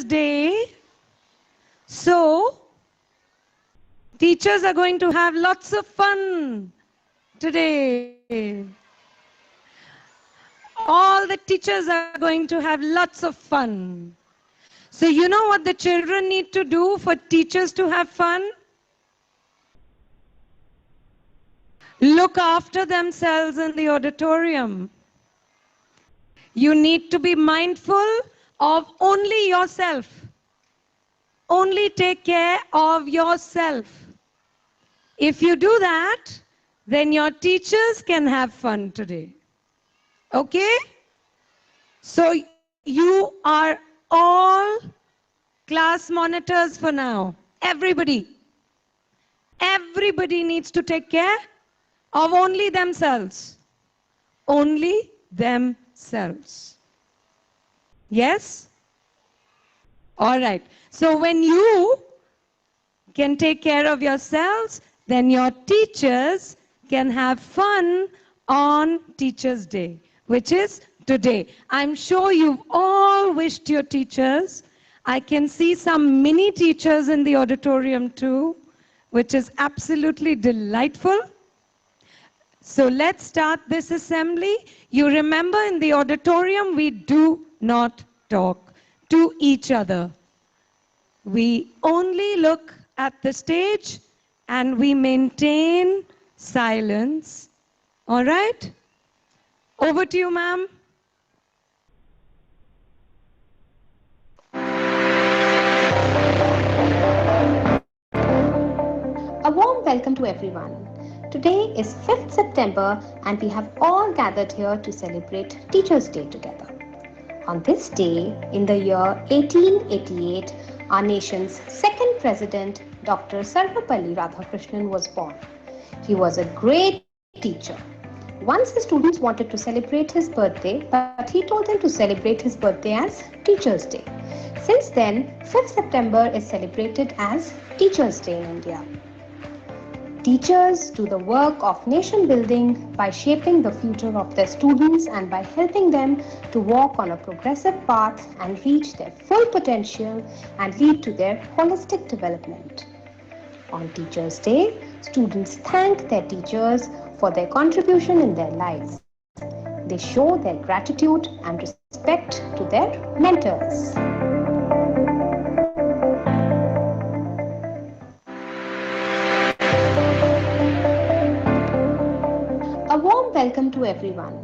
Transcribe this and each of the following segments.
Teachers' Day. So, teachers are going to have lots of fun today. All the teachers are going to have lots of fun. So you know what the children need to do for teachers to have fun? Look after themselves in the auditorium. You need to be mindful of only yourself. Only take care of yourself. If you do that, then your teachers can have fun today. Okay? So you are all class monitors for now. Everybody. Everybody needs to take care of only themselves. Only themselves. Yes? All right. So when you can take care of yourselves, then your teachers can have fun on Teachers' Day, which is today. I'm sure you've all wished your teachers. I can see some mini teachers in the auditorium too, which is absolutely delightful. So let's start this assembly. You remember in the auditorium, we do not talk to each other. We only look at the stage and we maintain silence. All right? Over to you, ma'am. A warm welcome to everyone. Today is 5th September and we have all gathered here to celebrate Teachers' Day together. On this day, in the year 1888, our nation's second president, Dr. Sarvepalli Radhakrishnan, was born. He was a great teacher. Once the students wanted to celebrate his birthday, but he told them to celebrate his birthday as Teachers' Day. Since then, 5th September is celebrated as Teachers' Day in India. Teachers do the work of nation building by shaping the future of their students and by helping them to walk on a progressive path and reach their full potential and lead to their holistic development. On Teachers' Day, students thank their teachers for their contribution in their lives. They show their gratitude and respect to their mentors. A warm welcome to everyone.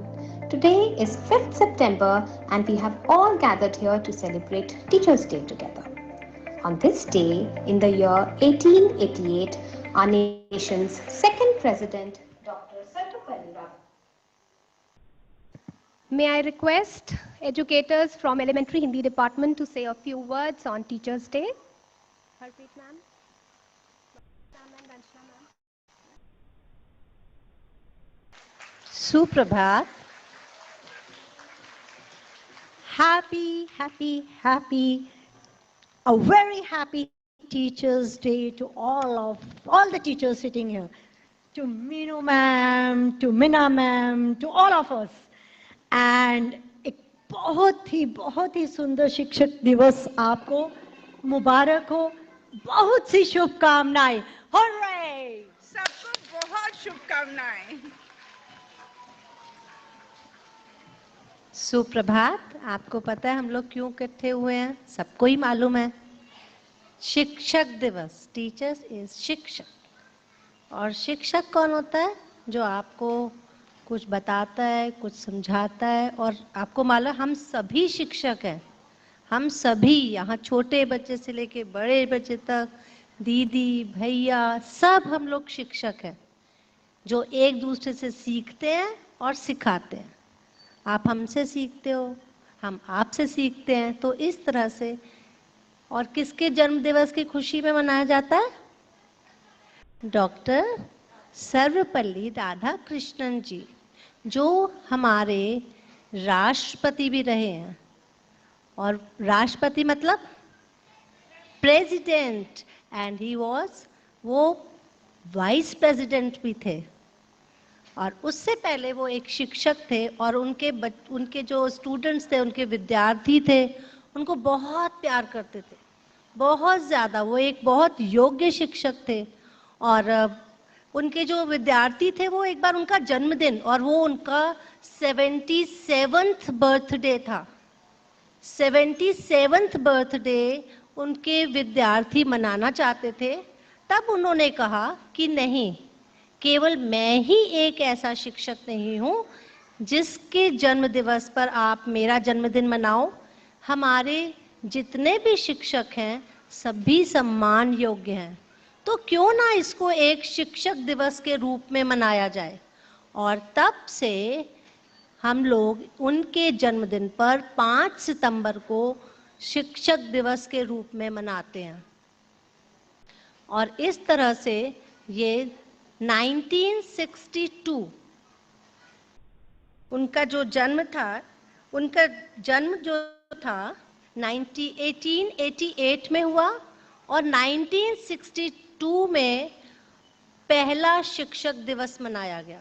Today is 5th September and we have all gathered here to celebrate Teachers' Day together. On this day, in the year 1888, our nation's second president, Dr. Sarvepalli Radhakrishnan. May I request educators from Elementary Hindi Department to say a few words on Teachers' Day? Harpreet ma'am. Suprabhat. Happy, a very happy Teachers' Day to all the teachers sitting here. To Meenu ma'am, to Minna ma'am, to all of us. And एक बहुत ही सुंदर शिक्षक दिवस आपको मुबारक हो, बहुत सी शुभकामनाएं. Hooray! सबको बहुत शुभकामनाएं. सुप्रभात. आपको पता है हम लोग क्यों इकट्ठे हुए हैं? सबको ही मालूम है. शिक्षक दिवस. टीचर्स इज शिक्षक. और शिक्षक कौन होता है? जो आपको कुछ बताता है, कुछ समझाता है. और आपको मालूम है हम सभी शिक्षक हैं. हम सभी यहाँ छोटे बच्चे से लेके बड़े बच्चे तक, दीदी भैया, सब हम लोग शिक्षक हैं जो एक दूसरे से सीखते हैं और सिखाते हैं. आप हमसे सीखते हो, हम आपसे सीखते हैं. तो इस तरह से. और किसके जन्म दिवस की खुशी में मनाया जाता है? डॉक्टर सर्वपल्ली राधाकृष्णन जी, जो हमारे राष्ट्रपति भी रहे हैं. और राष्ट्रपति मतलब प्रेसिडेंट. एंड ही वाज, वो वाइस प्रेसिडेंट भी थे. और उससे पहले वो एक शिक्षक थे. और उनके जो स्टूडेंट्स थे, उनके विद्यार्थी थे, उनको बहुत प्यार करते थे, बहुत ज़्यादा। वो एक बहुत योग्य शिक्षक थे। और उनके जो विद्यार्थी थे, वो एक बार उनका जन्मदिन, और वो उनका 77th बर्थडे था। 77th बर्थडे उनके विद्यार्थी मनाना चाहते थे। तब उन्होंने कहा कि नहीं, केवल मैं ही एक ऐसा शिक्षक नहीं हूँ जिसके जन्म दिवस पर आप मेरा जन्मदिन मनाओ। हमारे जितने भी शिक्षक हैं सभी सम्मान योग्य हैं, तो क्यों ना इसको एक शिक्षक दिवस के रूप में मनाया जाए। और तब से हम लोग उनके जन्मदिन पर 5 सितंबर को शिक्षक दिवस के रूप में मनाते हैं। और इस तरह से ये 1962 उनका जो जन्म था, उनका जन्म जो था 1888 में हुआ, और 1962 में पहला शिक्षक दिवस मनाया गया।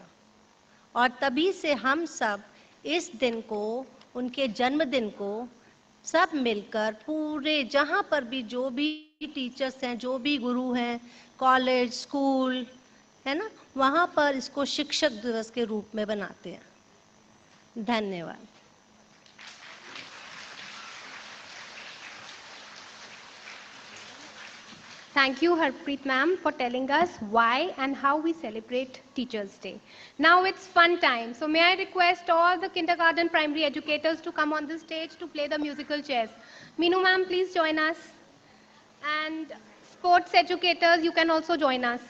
और तभी से हम सब इस दिन को, उनके जन्मदिन को, सब मिलकर पूरे जहाँ पर भी जो भी टीचर्स हैं, जो भी गुरु हैं, कॉलेज, स्कूल है ना, वहाँ पर इसको शिक्षक दिवस के रूप में बनाते हैं। धन्यवाद। Thank you, Harpreet ma'am, for telling us why and how we celebrate Teachers' Day. Now it's fun time. So may I request all the kindergarten primary educators to come on the stage to play the musical chairs. Meenu ma'am, please join us. And sports educators, you can also join us.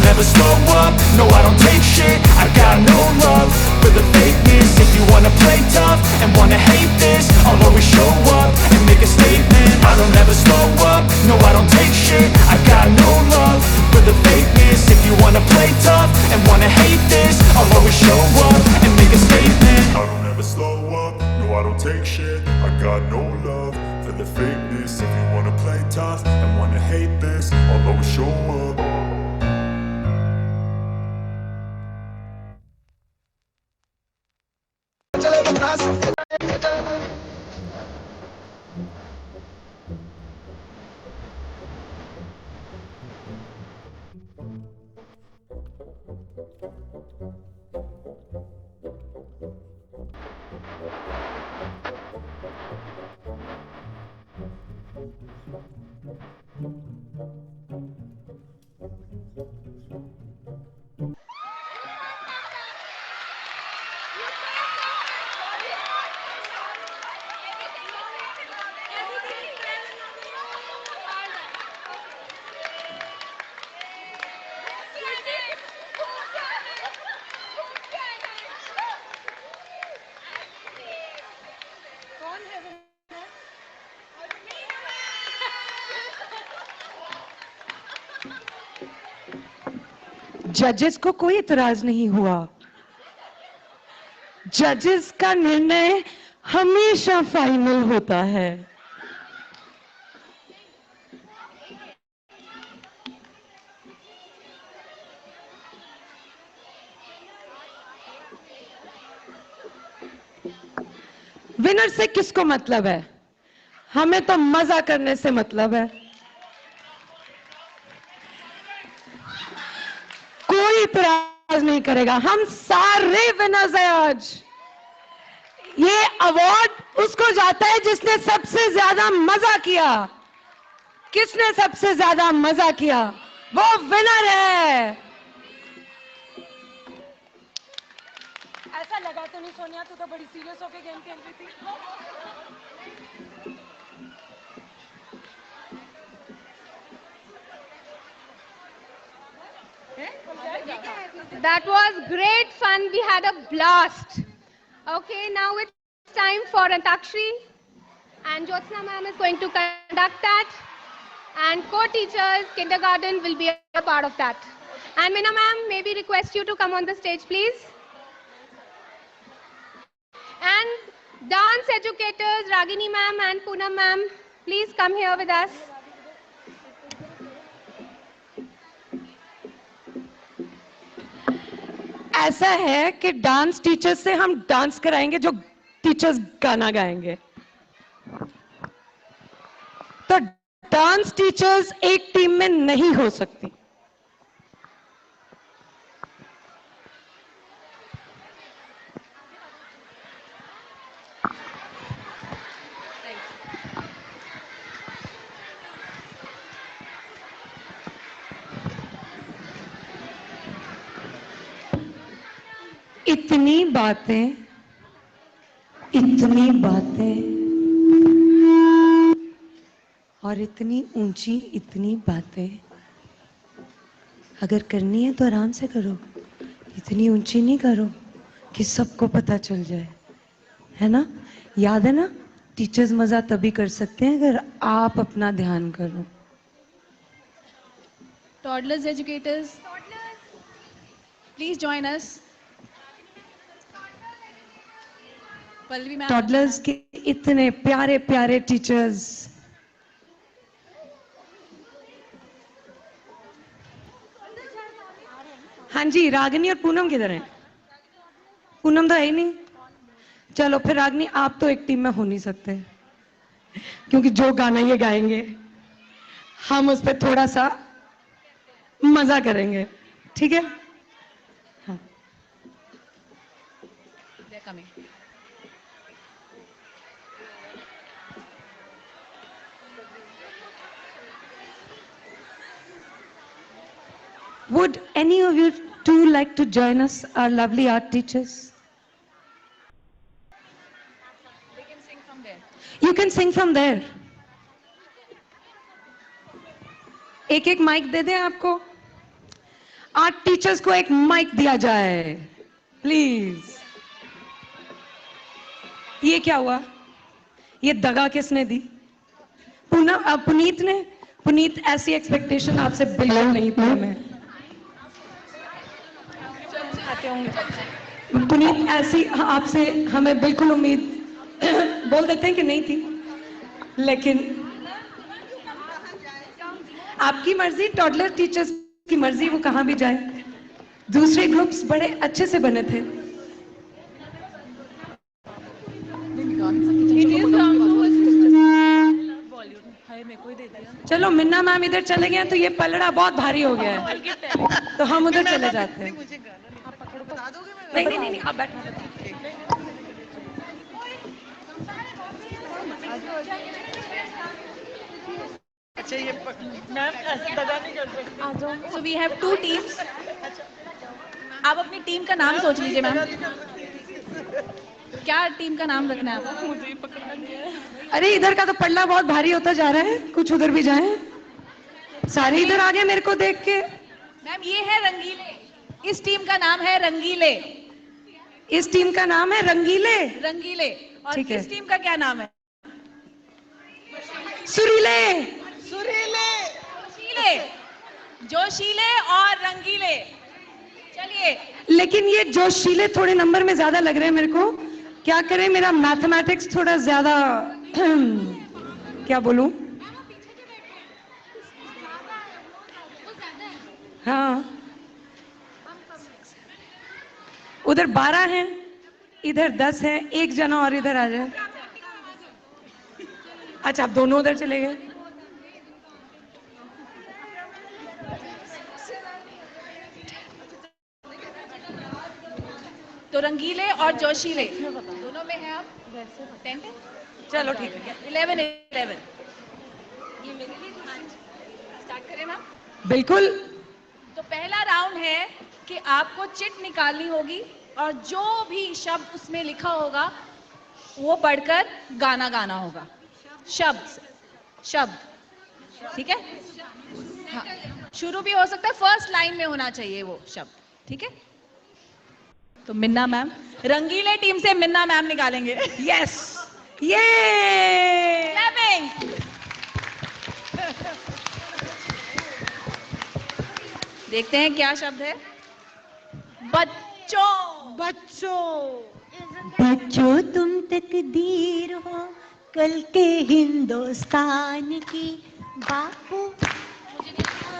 don't ever slow up, no I don't take shit. I got no love for the fakeness. If you wanna play tough and wanna hate this, I'll always show up and make a statement. I don't ever slow up, no I don't take shit. I got no love for the fakeness. If you wanna play tough and wanna hate this, I'll always show up and make a statement. I don't ever slow up, no I don't take shit. I got no love for the fakeness. If you wanna play tough and wanna hate this, I'll always show up. जजेस को कोई इतराज नहीं हुआ। जजेस का निर्णय हमेशा final होता है। विनर से किसको मतलब है? हमें तो मजा करने से मतलब है। कोई इतराज नहीं करेगा। हम सारे विनर्स हैं आज। ये अवार्ड उसको जाता है जिसने सबसे ज्यादा मजा किया। किसने सबसे ज्यादा मजा किया वो विनर है। ऐसा लगा तो नहीं सोनिया, तू तो बड़ी सीरियस होकर गेम खेल रही थी। That was great fun. We had a blast. Okay, now it's time for Antakshari. And Jyotsna ma'am is going to conduct that. And co-teachers, kindergarten will be a part of that. And Meena ma'am, maybe request you to come on the stage, please. And dance educators, Ragini ma'am and Poonam ma'am, please come here with us. ऐसा है कि dance teachers से हम dance कराएंगे जो teachers गाना गाएंगे। तो डांस टीचर्स एक टीम में नहीं हो सकती। इतनी बातें और इतनी ऊंची इतनी बातें अगर करनी है तो आराम से करो। इतनी ऊंची नहीं करो कि सबको पता चल जाए, है ना? याद है ना, टीचर्स मजा तभी कर सकते हैं अगर आप अपना ध्यान करो। Toddlers educators, please join us. Pallavi ma'am. Toddlers के इतने प्यारे प्यारे टीचर्स। हाँ जी, रागिनी और पूनम किधर हैं? पूनम तो है ही नहीं। चलो फिर रागिनी, आप तो एक टीम में हो नहीं सकते, क्योंकि जो गाना ये गाएंगे हम उस पर थोड़ा सा मजा करेंगे, ठीक है? हाँ। They're coming. Would any of you two like to join us, our lovely art teachers? They can sing from there. You can sing from there. एक एक माइक दे दें आपको। 8 टीचर्स को एक माइक दिया जाए प्लीज। ये क्या हुआ? ये दगा किसने दी? पुनीत ने। पुनीत, ऐसी एक्सपेक्टेशन आपसे बिल्कुल नहीं थी हमें। पुनीत, ऐसी आपसे हमें बिल्कुल उम्मीद बोल देते हैं कि नहीं थी, लेकिन आपकी मर्जी, टॉडलर टीचर्स की मर्जी, वो कहां भी जाए। दूसरे ग्रुप्स बड़े अच्छे से बने थे। चलो मिन्ना मैम इधर चले गए तो ये पलड़ा बहुत भारी हो गया है, तो हम उधर चले जाते हैं। नहीं नहीं नहीं, आप बैठो। अच्छा ये मैम ऐसे दगा नहीं करते। So we have 2 teams. आप अपनी टीम का नाम सोच लीजिए मैम। क्या टीम का नाम रखना है आपको? मुझे पकड़ना नहीं है। अरे इधर का तो पल्ला बहुत भारी होता जा रहा है, कुछ उधर भी जाए। सारे इधर आ गए मेरे को देख के। मैम ये है रंगीले। इस टीम का नाम है रंगीले। इस टीम का नाम है रंगीले। रंगीले। और ठीक है। इस टीम का क्या नाम है? सुरीले। सुरीले। जोशीले। जोशीले और रंगीले। चलिए। लेकिन ये जोशीले थोड़े नंबर में ज्यादा लग रहे हैं मेरे को। क्या करें, मेरा मैथमेटिक्स थोड़ा ज्यादा क्या बोलूं? हाँ, उधर 12 हैं, इधर 10 है। एक जना और इधर आ जाए। अच्छा, आप दोनों उधर चले गए। तो रंगीले और जोशीले दोनों में है आप? 10? चलो ठीक है। 11. स्टार्ट करें मैम? बिल्कुल। तो पहला राउंड है कि आपको चिट निकालनी होगी और जो भी शब्द उसमें लिखा होगा वो पढ़कर गाना गाना होगा। शब्द, ठीक है? हाँ, शुरू भी हो सकता है, फर्स्ट लाइन में होना चाहिए वो शब्द, ठीक है? तो मिन्ना मैम, रंगीले टीम से मिन्ना मैम निकालेंगे। यस, ये क्लैपिंग। देखते हैं क्या शब्द है। बच्चों। बच्चों तुम तकदीर हो कल के हिंदुस्तान की, बापू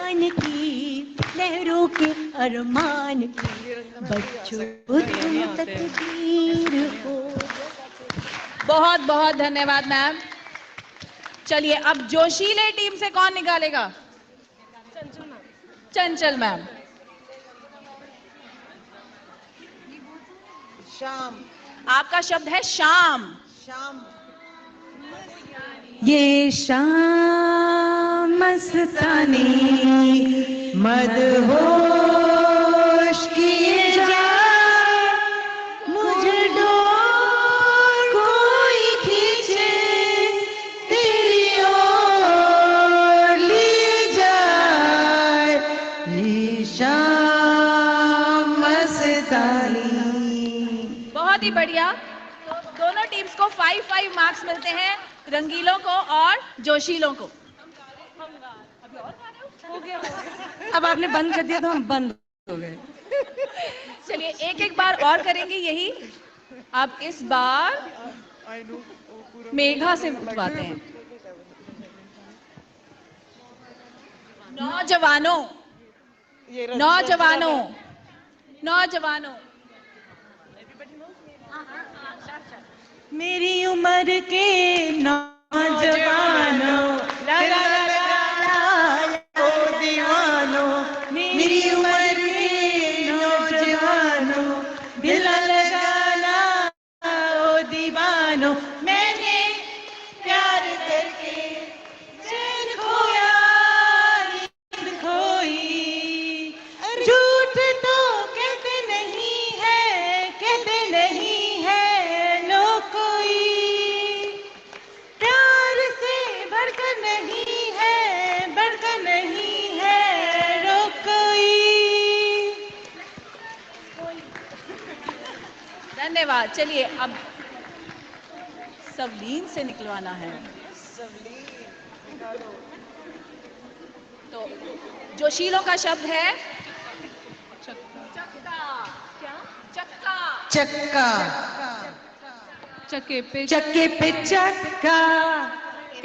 की लहरों के अरमान की। बच्चों तुम तकदीर हो। बहुत बहुत धन्यवाद मैम। चलिए अब जोशीले टीम से कौन निकालेगा? चंचल मैम। शाम। आपका शब्द है शाम। ये शाम मस्तानी मदहोश किए जा, मुझे डोर कोई खींचे तेरी ओर ले जाए। ये शाम मस्तानी। बहुत ही बढ़िया। तो दोनों टीम्स को 5-5 मार्क्स मिलते हैं, रंगीलों को और जोशीलों को। अब आपने बंद कर दिया तो हम बंद हो गए। चलिए एक एक बार और करेंगे यही। अब इस बार मेघा से उठवाते हैं। नौजवानों, नौजवानों, नौजवानों। मेरी उम्र के नौजवानों, ला ला ला ला ला ओ दीवानों। मेरी उम्र के नौजवानों, दिल लगाना ओ दीवानों। मैंने प्यार करके चैन खोया, नींद खोई। झूठ तो कहते नहीं है, कहते नहीं है लोग कोई। प्यार से बढ़कर नहीं है, बढ़कर नहीं है लोग कोई। धन्यवाद। चलिए अब सवलीन से निकलवाना है। तो जोशीलों का शब्द है चक्का। क्या? चक्का। चक्का। चक्के पे चक्का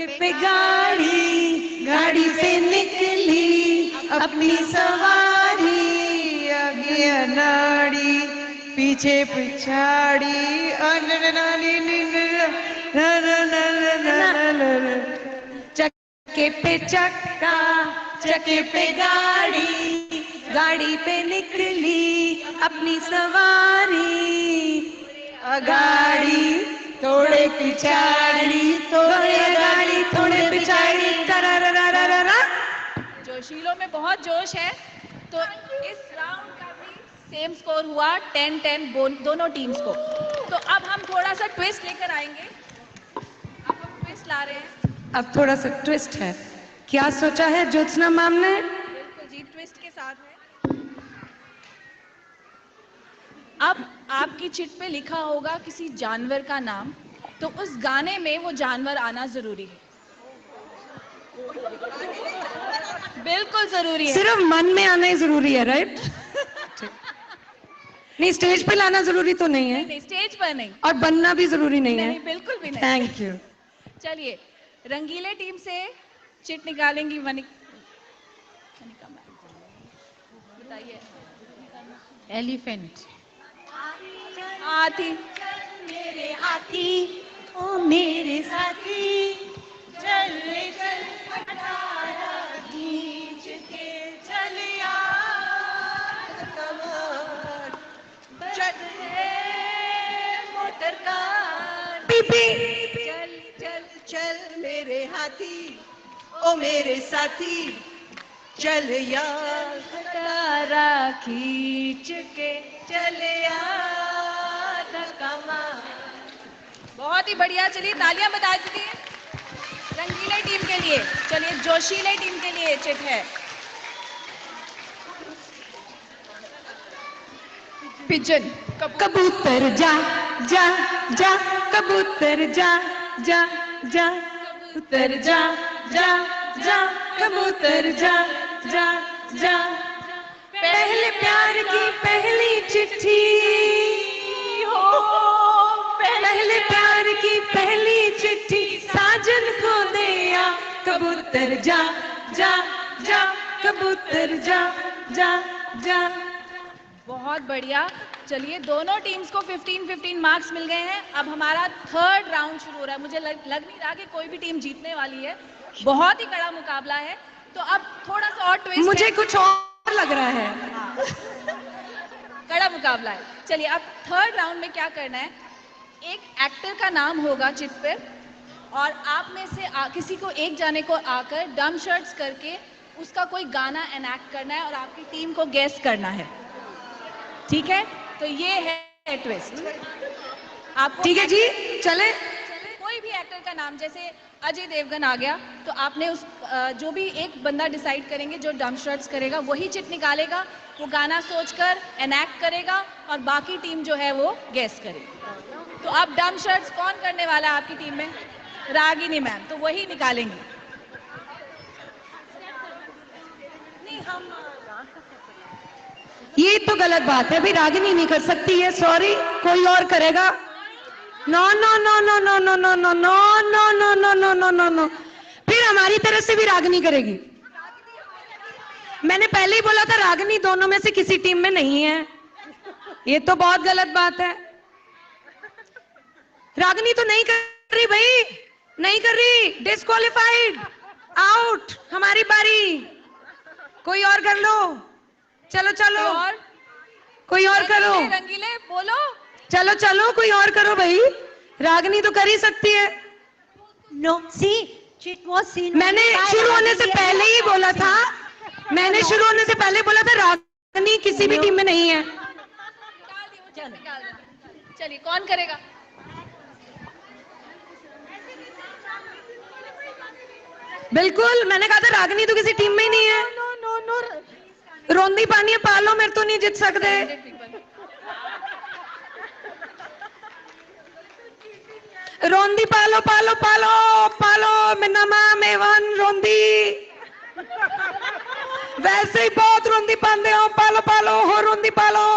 पे गाड़ी, गाड़ी पे निकली अपनी सवारी, आगे अनाड़ी पीछे पिछाड़ी, चक्के पे चक्का, चक्के पे गाड़ी, गाड़ी पे निकली अपनी सवारी, गाड़ी थोड़े पिछाड़ी, थोड़े गाड़ी थोड़े पिछाड़ी। जोशीलों में बहुत जोश है। तो इस राउंड का भी सेम स्कोर हुआ 10-10 दोनों टीम्स को। तो अब हम थोड़ा सा ट्विस्ट लेकर आएंगे। अब हम ट्विस्ट ला रहे हैं। अब थोड़ा सा ट्विस्ट है। क्या सोचा है ज्योत्सना मैम ने? बिल्कुल जी, ट्विस्ट के साथ है। अब आपकी चिट पे लिखा होगा किसी जानवर का नाम, तो उस गाने में वो जानवर आना जरूरी है। बिल्कुल जरूरी है। सिर्फ मन में आना ही जरूरी है, राइट? नहीं, स्टेज पे लाना जरूरी तो नहीं है। नहीं, स्टेज पर नहीं। और बनना भी जरूरी नहीं है। नहीं, बिल्कुल भी नहीं। Thank you. चलिए, रंगीले टीम से चिट निकालेंगी वनिका मैम। बताइए। एलिफेंट। हाथी। मेरे हाथी ओ मेरे साथी, चल चल अठारा खींच के चल यार कमर, चल मोटर कार, चल चल चल मेरे हाथी ओ मेरे साथी, चल यार अठारा खींच के चल यार कमर। बहुत ही बढ़िया। चलिए तालियां बजा दीजिए रंगीले टीम के लिए। चलिए जोशीले टीम के लिए चिट है पिजन। कबूतर जा जा जा, कबूतर जा जा जा, कबूतर जा जा जा, कबूतर जा जा जा। पहले प्यार की पहली चिट्ठी हो, पहले प्यार की पहली चिट्ठी साजन को दे आ, कबूतर जा जा जा, कबूतर जा जा जा। बहुत बढ़िया। चलिए दोनों टीम्स को 15-15 मार्क्स मिल गए हैं। अब हमारा थर्ड राउंड शुरू हो रहा है। मुझे लग नहीं रहा कि कोई भी टीम जीतने वाली है। बहुत ही कड़ा मुकाबला है। तो अब थोड़ा सा और ट्विस्ट। मुझे कुछ और लग रहा है। कड़ा मुकाबला है। चलिए अब थर्ड राउंड में क्या करना है, एक एक्टर का नाम होगा चिट पे, और आप में से किसी को एक जाने को आकर डम शर्ट्स करके उसका कोई गाना एनैक्ट करना है और आपकी टीम को गेस करना है। ठीक है? तो ये है ट्विस्ट। आपको ठीक है जी, चले। कोई भी एक्टर का नाम, जैसे अजय देवगन आ गया, तो आपने उस जो भी एक बंदा डिसाइड करेंगे जो डम शर्ट्स करेगा, वही चिट निकालेगा, वो गाना सोचकर एनैक्ट करेगा और बाकी टीम जो है वो गेस करेगी। तो अब डम शर्ट्स कौन करने वाला है आपकी टीम में? रागिनी मैम, तो वही निकालेंगी। नहीं, हम ये तो गलत बात है, अभी रागिनी नहीं कर सकती है, सॉरी, कोई और करेगा। No no no no no no no no no no no no no no no no, फिर हमारी तरफ से भी रागिनी करेगी। मैंने पहले ही बोला था रागिनी दोनों में से किसी टीम में नहीं है। ये तो बहुत गलत बात है। रागिनी तो नहीं कर रही भाई, नहीं कर रही, डिस्क्वालिफाइड, आउट। हमारी बारी, कोई और कर लो। चलो चलो, और कोई और करो। रंगीले बोलो। चलो चलो, कोई और करो भाई, रागिनी तो कर ही सकती है। No cheat was seen. मैंने शुरू होने से पहले ही बोला था, मैंने शुरू होने से पहले बोला था रागिनी किसी भी टीम में नहीं है। चलिए कौन करेगा? बिल्कुल, मैंने कहा था रागिनी तो किसी टीम में ही नहीं है। नो नो नो, रोंदी पानी पालो, मेरे तो नहीं जीत सकते। रोंदी पालो पालो पालो पालो मिनमा मेवन रोंदी वैसे ही बहुत रोंदी पाते हो पालो पालो हो रोंदी पालो।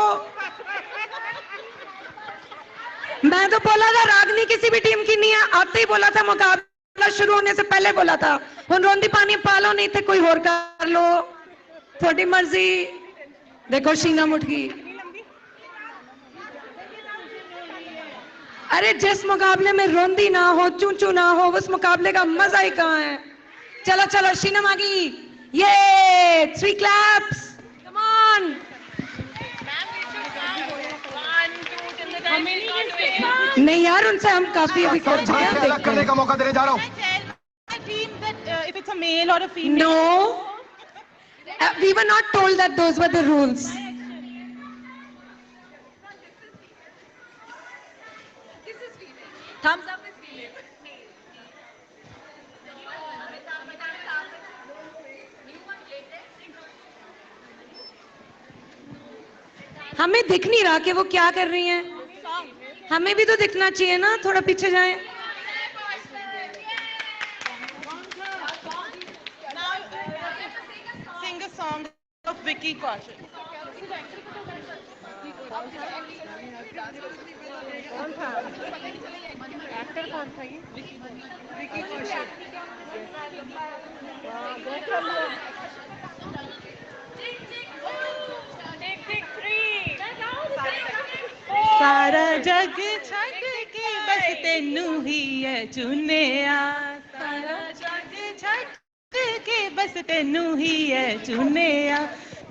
मैं तो बोला था रागनी किसी भी टीम की नहीं है, आते ही बोला था, मुकाबला शुरू होने से पहले बोला था हुन रोंदी पानी पालो नहीं थे कोई और कर लो थोड़ी मर्जी। देखो शीना उठ गई। अरे जिस मुकाबले में रोंदी ना हो चू चू ना हो उस मुकाबले का मजा ही कहाँ है। चलो चलो शीनम आ गई। ये 3 क्लैप्स कम ऑन। नहीं यार उनसे हम काफी अभी कर चुके हैं। अलग करने का मौका देने जा रहा हूँ। If it's a male or a female. No, we were not told that those were the rules. Thumbs up is female. हमें दिख नहीं रहा कि वो क्या कर रही हैं। हमें भी तो दिखना चाहिए ना, थोड़ा पीछे जाएं। Sing a song of Vicky Kaushal. Actor कौन था ये? विकी कौशल। सारा जग छड़ के बस तेनू ही है चुनिया, सारा जग छड़ के बस तेनू ही है चुनिया,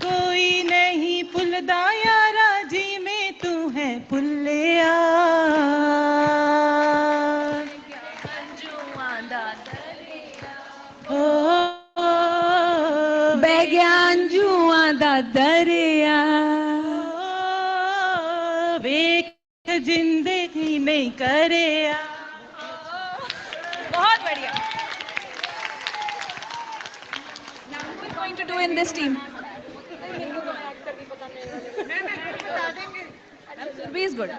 कोई नहीं भुलदा यारा जी में तू है भुलिया। बह गया अंजुआं दा दरिया, वेख जिंदगी नहीं करे। बहुत बढ़िया। Now what are we going to do in this team? Surbi is good.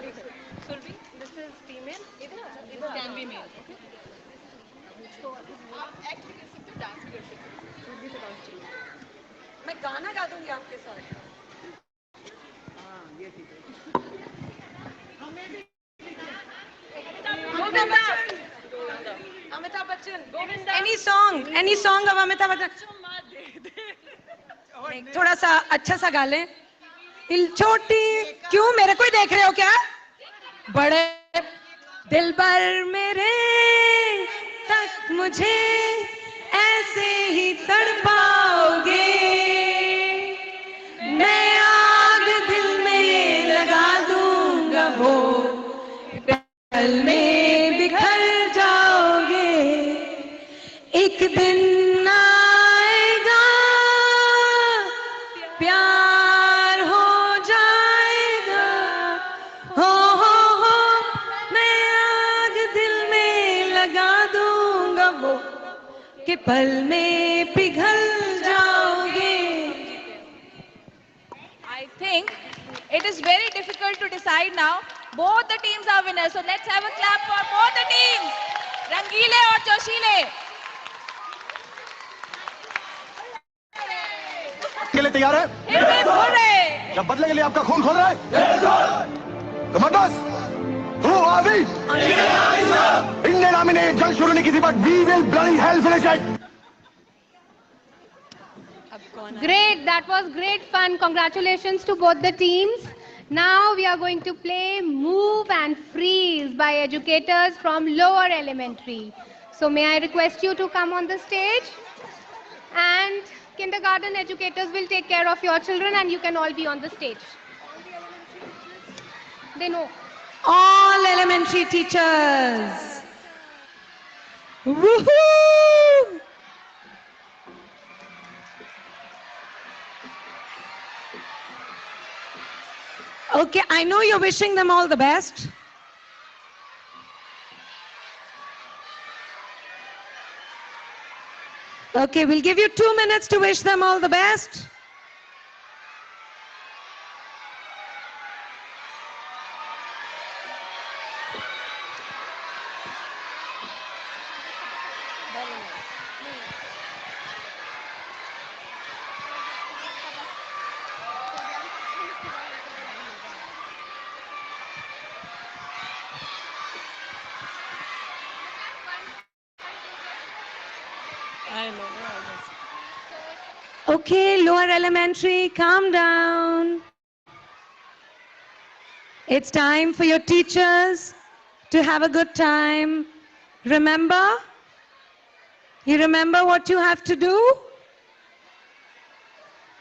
Surbi, this is female. It can be male. Okay. आप एक्ट भी कर सकते हो, डांस भी कर सकते हो। सुरभि से डांस चाहिए। मैं गाना गा दूंगी आपके साथ। ये ठीक है। Amitabh Bachchan, any song of Amitabh Bachchan. थोड़ा सा अच्छा सा गा लें। छोटी क्यों मेरे को ही देख रहे हो क्या? बड़े दिल पर मेरे तक मुझे ऐसे ही तड़पाओगे, मैं आग दिल में लगा दूंगा वो पल में बिखर जाओगे, एक दिन आएगा प्यार हो जाएगा, हो मैं आग दिल में लगा दूंगा वो कि पल में पिघल जाओगे। I think it is very difficult to decide now. Both the teams are winners, so let's have a clap for both the teams. रंगीले और जोशीले। के लिए तैयार है? जब बदले के लिए आपका खून खोल रहा है? Commanders, who are we? Indian army ने जंग शुरू नहीं की थी, but we will bloody hell finish it. Great, that was great fun. Congratulations to both the teams. Now we are going to play Move and Freeze by educators from lower elementary. So may I request you to come on the stage, and kindergarten educators will take care of your children and you can all be on the stage. They know. All elementary teachers. Woohoo! Okay, I know you're wishing them all the best. Okay, we'll give you 2 minutes to wish them all the best. I know. Okay, lower elementary, calm down. It's time for your teachers to have a good time. Remember? You remember what you have to do?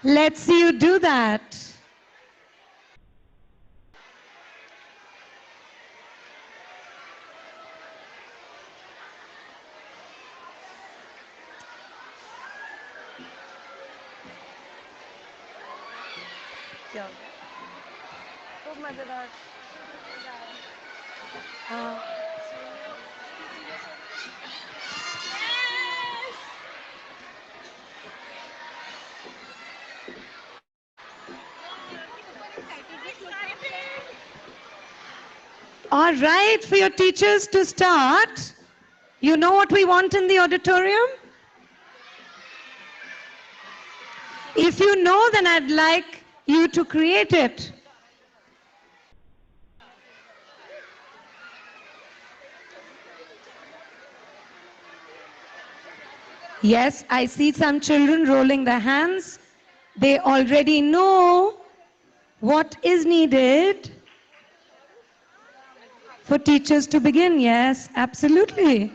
Let's see you do that. खूब मजेदार. All right, for your teachers to start, you know what we want in the auditorium? If you know, then I'd like you to create it. Yes, I see some children rolling their hands. They already know what is needed for teachers to begin. Yes, absolutely.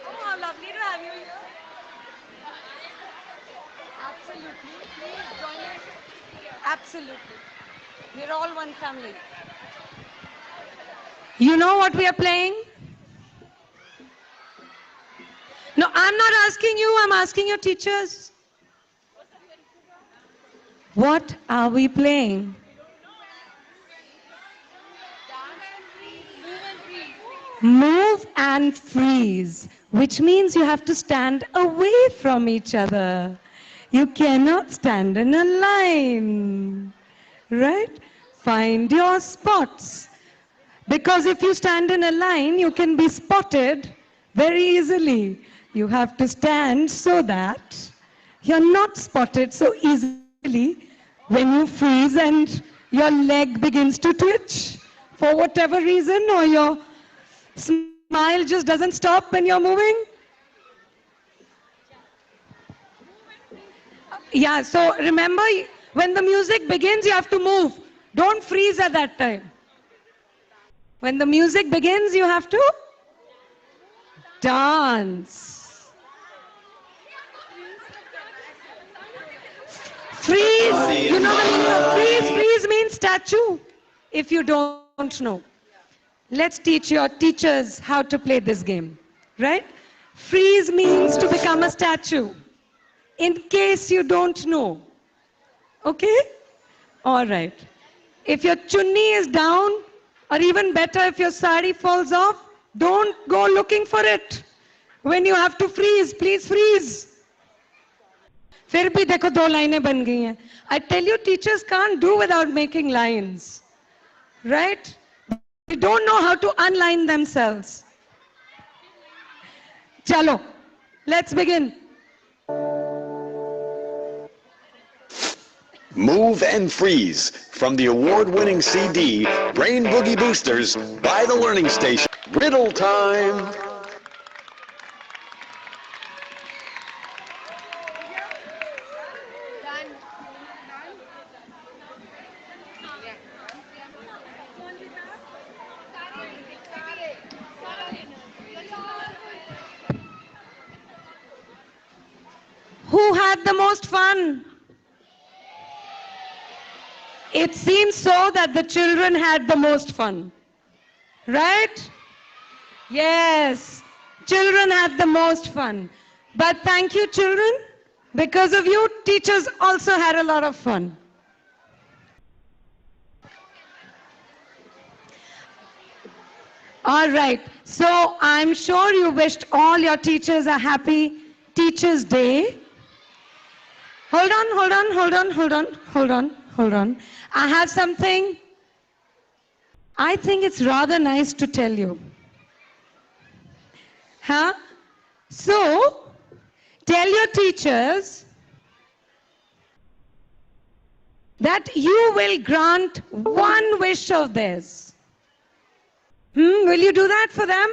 Oh, lovely to have you here. Absolutely. Please join us. Absolutely. We're all one family. You know what we are playing? No, I'm not asking you, I'm asking your teachers. What are we playing? Move and freeze, which means you have to stand away from each other. You cannot stand in a line, right? Find your spots. Because if you stand in a line, you can be spotted very easily. You have to stand so that you're not spotted so easily when you freeze and your leg begins to twitch for whatever reason, or your smile just doesn't stop when you're moving. Yeah, so remember, when the music begins, you have to move. Don't freeze at that time. When the music begins, you have to dance. Freeze. You know the meaning of freeze? Freeze means statue, if you don't know. Let's teach your teachers how to play this game, right? Freeze means to become a statue, in case you don't know. Okay? All right. If your chunni is down, or even better, if your sari falls off, don't go looking for it. When you have to freeze, please freeze. फिर भी देखो 2 लाइनें बन गई हैं. I tell you, teachers can't do without making lines, right? They don't know how to unline themselves. Chalo, let's begin. Move and Freeze from the award-winning CD Brain Boogie Boosters by The Learning Station. Riddle time. Who had the most fun? It seems so that the children had the most fun, right? Yes, children had the most fun. But thank you, children. Because of you, teachers also had a lot of fun. All right. So I'm sure you wished all your teachers a happy Teachers' Day. Hold on. I have something I think it's rather nice to tell you. Huh? So, tell your teachers that you will grant one wish of theirs. Will you do that for them?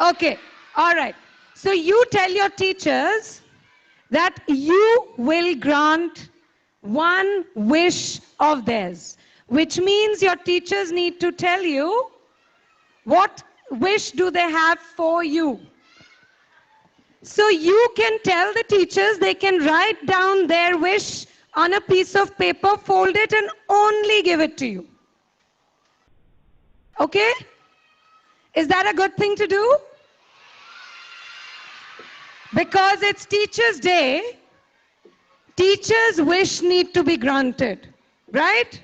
Okay, all right. So you tell your teachers that you will grant one wish of theirs, which means your teachers need to tell you what wish do they have for you. So you can tell the teachers they can write down their wish on a piece of paper, fold it and only give it to you. Okay? Is that a good thing to do? Because it's Teachers' Day, teachers' wish need to be granted, right?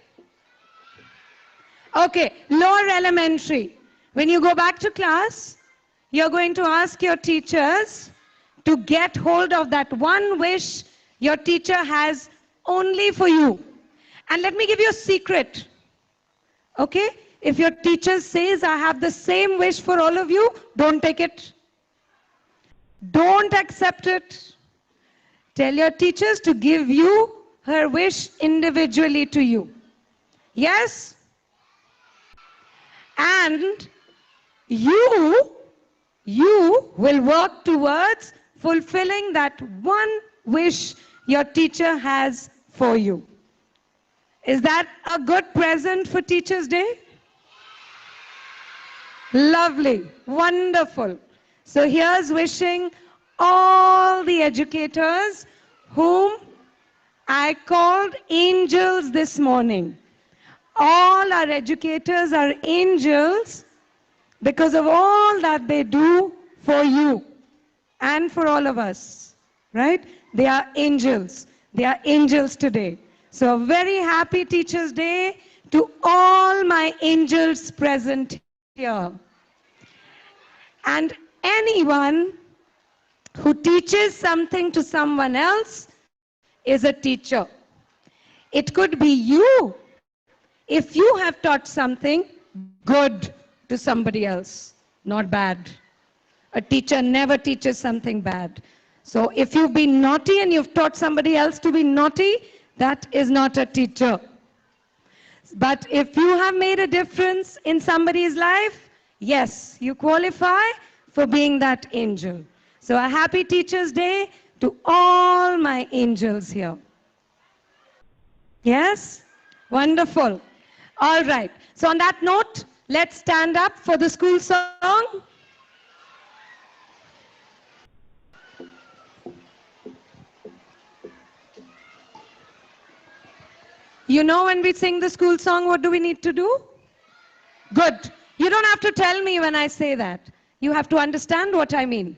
Okay, lower elementary. When you go back to class, you're going to ask your teachers to get hold of that one wish your teacher has only for you. And let me give you a secret. Okay? If your teacher says, I have the same wish for all of you, don't take it. Don't accept it. Tell your teachers to give you her wish individually to you. Yes? And you will work towards fulfilling that one wish your teacher has for you. Is that a good present for Teachers' Day? Lovely, wonderful. So here's wishing all the educators whom I called angels this morning. All our educators are angels because of all that they do for you and for all of us, right? They are angels. They are angels today. So a very happy Teachers' Day to all my angels present here. And anyone who teaches something to someone else is a teacher. It could be you if you have taught something good to somebody else, not bad. A teacher never teaches something bad. So if you've been naughty and you've taught somebody else to be naughty, that is not a teacher. But if you have made a difference in somebody's life, yes, you qualify for being that angel. So a happy Teachers' Day to all my angels here. Yes? Wonderful. All right. So on that note, let's stand up for the school song. You know when we sing the school song, what do we need to do? Good. You don't have to tell me when I say that. You have to understand what I mean.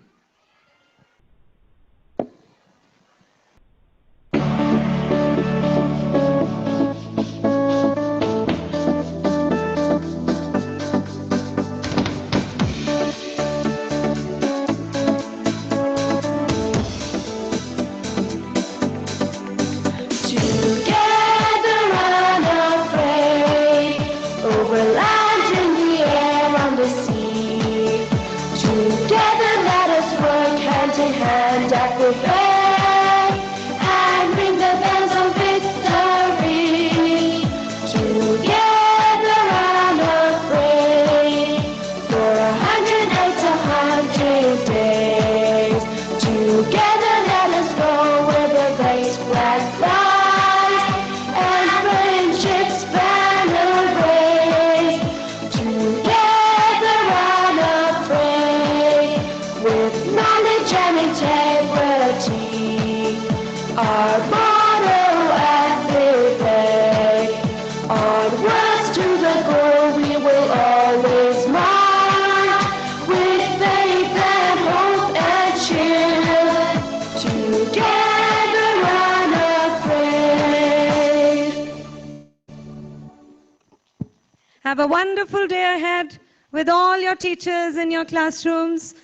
Have a wonderful day ahead. with all your teachers in your classrooms.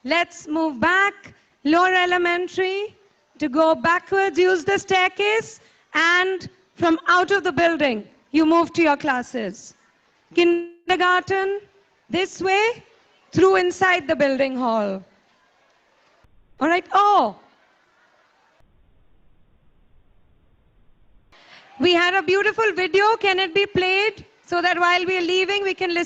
Let's move back. Lower elementary, to go backwards, use the staircase, and from out of the building, you move to your classes. Kindergarten, this way, through inside the building hall. All right, oh. We had a beautiful video. Can it be played so that while we are leaving, we can listen?